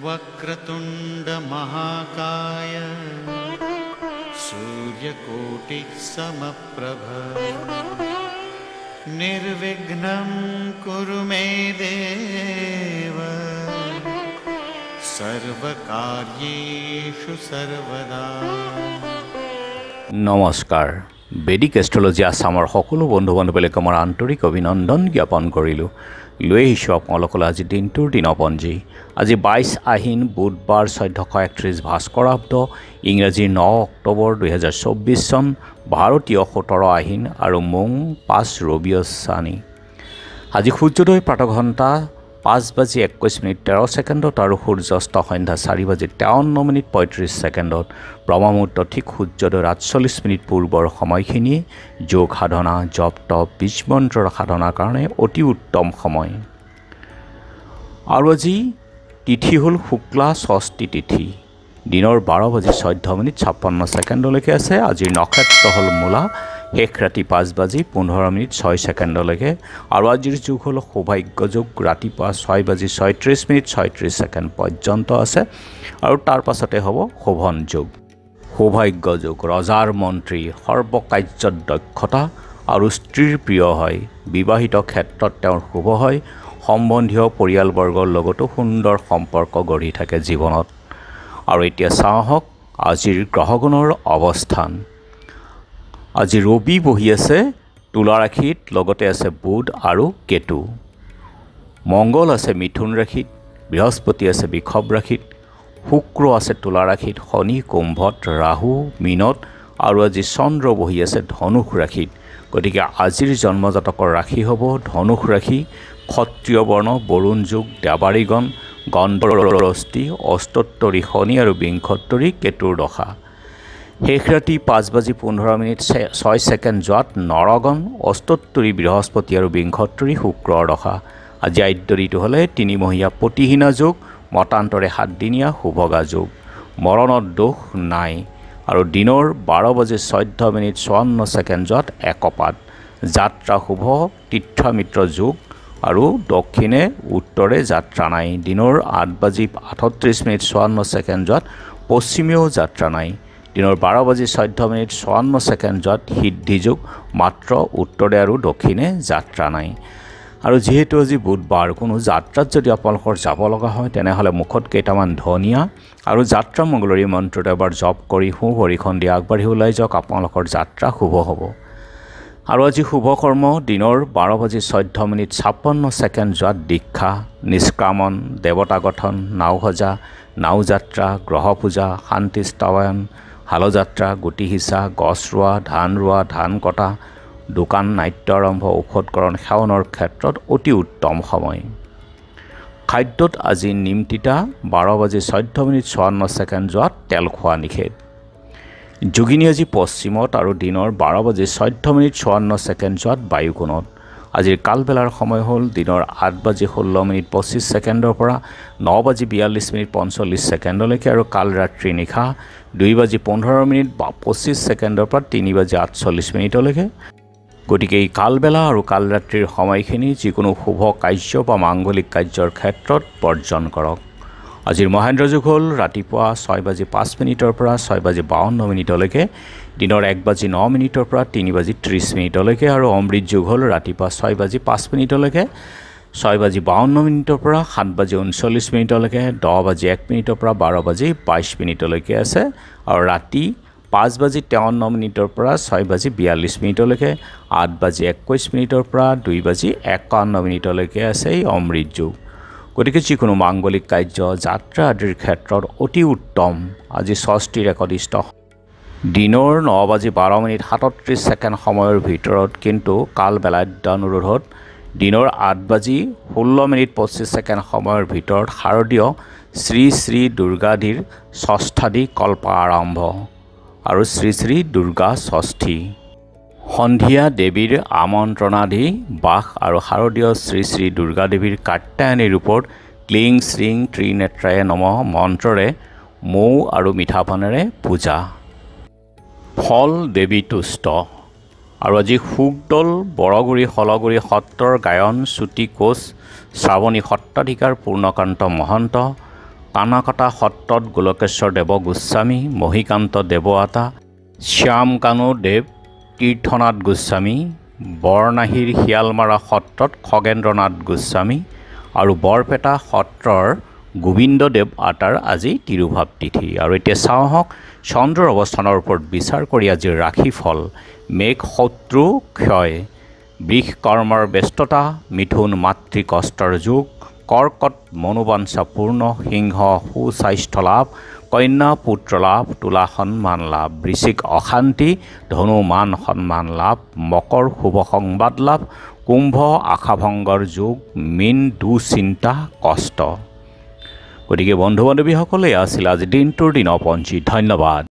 वक्रतुंड महाकाय सूर्यकोटि समप्रभ निर्विघ्नं कुरु मे देव सर्वकार्येषु सर्वदा। नमस्कार। বেদিক এষ্ট্ৰলজি আসামৰ সকলো বন্ধু বান্ধৱীক মই আন্তৰিক অভিনন্দন জ্ঞাপন কৰিলোঁ। লৈ আহিছোঁ আপোনালোকলৈ আজি দিনটোৰ দিনপঞ্জী। আজি 22 আহিন বুধবাৰ 1431 ভাস্কৰাব্দ ইংৰাজী 9 অক্টোবৰ 2024 চন ভাৰতীয় 17 আহিন আৰু মং 5 ৰবিয়সানী। আজি সূৰ্যোদয় প্ৰাতঃঘণ্টা 5:21:13 আৰু সূৰ্যাস্ত সন্ধ্যা 4:53:35 ব্ৰহ্মমুহূৰ্ত ঠিক সূৰ্যোদয়ৰ 48 পূৰ্বৰ সময়খিনি যোগ সাধনা জপ তপ বীজ মন্ত্ৰৰ সাধনাৰ কাৰণে অতি উত্তম সময়। আৰু আজি তিথি হ'ল শুক্লা ষষ্ঠী তিথি। দিনৰ 12:14:56 লৈকে আছে। আজিৰ নক্ষত্ৰ হ'ল মূলা, শেষ ৰাতি 5:15:06 আৰু আজিৰ যুগ হ'ল সৌভাগ্য যুগ, ৰাতিপুৱা 6:36:36 পৰ্যন্ত আছে আৰু তাৰ পাছতে হ'ব শোভন যুগ। সৌভাগ্য যুগ ৰজাৰ মন্ত্ৰী, সৰ্বকাৰ্যত দক্ষতা আৰু স্ত্ৰীৰ প্ৰিয় হয়। বিবাহিত ক্ষেত্ৰত তেওঁৰ শুভ হয়। সম্বন্ধীয় পৰিয়ালবৰ্গৰ লগতো সুন্দৰ সম্পৰ্ক গঢ়ি থাকে জীৱনত। আৰু এতিয়া চাওক আজিৰ গ্ৰহগণৰ অৱস্থান। আজি ৰবি বহি আছে তুলা ৰাশিত, লগতে আছে বুধ আৰু কেতু। মংগল আছে মিথুন ৰাশিত, বৃহস্পতি আছে বৃষভ ৰাশিত, শুক্ৰ আছে তুলা ৰাশিত, শনি কুম্ভত, ৰাহু মীনত আৰু আজি চন্দ্ৰ বহি আছে ধনুষ ৰাশিত। গতিকে আজিৰ জন্মজাতকৰ ৰাশি হ'ব ধনুষ ৰাশি। ক্ষত্ৰিয় বৰ্ণ, বৰুণ যুগ, দেৱাৰীগণ, গন্ধৰ্বষ্টি, অষ্টোত্তৰী শনি আৰু বিংশোত্তৰী কেতুৰ দশা। শেষ ৰাতি 5:15:06 যোৱাত নৰগণ, অষ্টোত্তৰী বৃহস্পতি আৰু বিংশোত্তৰী শুক্ৰৰ দশা। আজি আদ্য ঋতু হ'লে তিনিমহীয়া প্ৰতিহীনা যুগ, মতান্তৰে 7 দিনীয়া শুভগা যুগ। মৰণত দোষ নাই। আৰু দিনৰ 12:14:54 যোৱাত একপাত। যাত্ৰা শুভ, তীৰ্থমিত্ৰ যুগ আৰু দক্ষিণে উত্তৰে যাত্ৰা নাই। দিনৰ 8:38:54 যোৱাত পশ্চিমেও যাত্ৰা নাই। দিনৰ 12:14:54 যোৱাত সিদ্ধি যুগ, মাত্ৰ উত্তৰে আৰু দক্ষিণে যাত্ৰা নাই। আৰু যিহেতু আজি বুধবাৰ, কোনো যাত্ৰাত যদি আপোনালোকৰ যাব লগা হয় তেনেহ'লে মুখত কেইটামান ধনিয়া আৰু যাত্ৰা মংগলৰী মন্ত্ৰটো এবাৰ জপ কৰি ভৰিখন দি আগবাঢ়ি ওলাই যাওক, আপোনালোকৰ যাত্ৰা শুভ হ'ব। আৰু আজি শুভ কৰ্ম দিনৰ 12:14:56 যোৱাত দীক্ষা, নিষ্কামন, দেৱতা গঠন, নাও সজা, নাও যাত্ৰা, গ্ৰহ পূজা, শান্তি স্তাৱায়ন, হালযাত্ৰা, গুটি সিঁচা, গছ ৰোৱা, ধান কটা, দোকান নাট্য আৰম্ভ, ঔষধকৰণ সেৱনৰ ক্ষেত্ৰত অতি উত্তম সময়। খাদ্যত আজি নিম তিতা 12:14:54 যোৱাত তেল খোৱা নিষেধ। যোগিনী আজি পশ্চিমত আৰু দিনৰ 12:14:54 যোৱাত বায়ুকোণত। আজিৰ কালবেলাৰ সময় হ'ল দিনৰ 8:16:25 পৰা 9:42:45 লৈকে আৰু কাল ৰাত্ৰি নিশা 2:15:25 পৰা 3:48 লৈকে। গতিকে এই কালবেলা আৰু কাল ৰাত্ৰিৰ সময়খিনি যিকোনো শুভ কাৰ্য বা মাংগলিক কাৰ্যৰ ক্ষেত্ৰত বৰ্জন কৰক। আজিৰ মহেন্দ্ৰ যুগ হ'ল ৰাতিপুৱা 6:05 পৰা 6:52 লৈকে, দিনৰ 1:09 পৰা 3:30 লৈকে আৰু অমৃত যুগ হ'ল ৰাতিপুৱা 6:05 লৈকে, 6:52 পৰা 7:39 লৈকে, 10:01 পৰা 12:22 লৈকে আছে আৰু ৰাতি 5:53 পৰা 6:42 লৈকে, 8:21 পৰা 2:51 লৈকে আছে এই অমৃত যুগ। গতিকে যিকোনো মাংগলিক কাৰ্য যাত্ৰা আদিৰ ক্ষেত্ৰত অতি উত্তম। আজি ষষ্ঠীৰ একদিষ্ট দিনৰ 9:12:37 সময়ৰ ভিতৰত, কিন্তু কালবেলাদ্যানুৰোধত দিনৰ 8:16:25 সময়ৰ ভিতৰত শাৰদীয় শ্ৰী শ্ৰী দুৰ্গাধীৰ ষষ্ঠাদি কল্প আৰম্ভ আৰু শ্ৰী শ্ৰী দুৰ্গা ষষ্ঠী। সন্ধিয়া দেৱীৰ আমন্ত্ৰণাদি বাস আৰু শাৰদীয় শ্ৰী শ্ৰী দুৰ্গা দেৱীৰ কাত্যায়নী ৰূপত ক্লিং শ্ৰীং ত্ৰিনেত্ৰায় নমঃ মন্ত্ৰৰে মৌ আৰু মিঠা পানেৰে পূজা। ফল দেৱী তুষ্ট। আৰু আজি শুকদল বৰগুৰি হলগুৰি সত্ৰৰ গায়ন চুটি কোচ শ্ৰাৱণী সত্ৰাধিকাৰ পূৰ্ণকান্ত মহন্ত, কানাকটা সত্ৰত গোলকেশ্বৰ দেৱ গোস্বামী, মহিকান্ত দেৱআতা, শ্যাম কানু দেৱ, তীৰ্থনাথ গোস্বামী, বৰনাহীৰ শিয়ালমাৰা সত্ৰত খগেন্দ্ৰনাথ গোস্বামী আৰু বৰপেটা সত্ৰৰ গোবিন্দদেৱ আতাৰ আজি তিৰুভাৱ তিথি। আৰু এতিয়া চাওঁ আহক চন্দ্ৰৰ অৱস্থানৰ ওপৰত বিচাৰ কৰি আজিৰ ৰাশিফল। মেঘ শত্ৰু ক্ষয়, বৃষ কৰ্মৰ ব্যস্ততা, মিথুন মাতৃ কষ্টৰ যুগ, কৰ্কট মনোবাঞ্ছা পূৰ্ণ, সিংহ সুস্বাস্থ্য লাভ, কন্যা পুত্ৰ লাভ, তুলা সন্মান লাভ, বৃশ্চিক অশান্তি, ধনু মান সন্মান লাভ, মকৰ শুভ সংবাদ লাভ, কুম্ভ আশাভংগৰ যুগ, মীন দুচিন্তা কষ্ট। গতিকে বন্ধু বান্ধৱীসকলে আছিল আজি দিনটোৰ দিনপঞ্জী। ধন্যবাদ।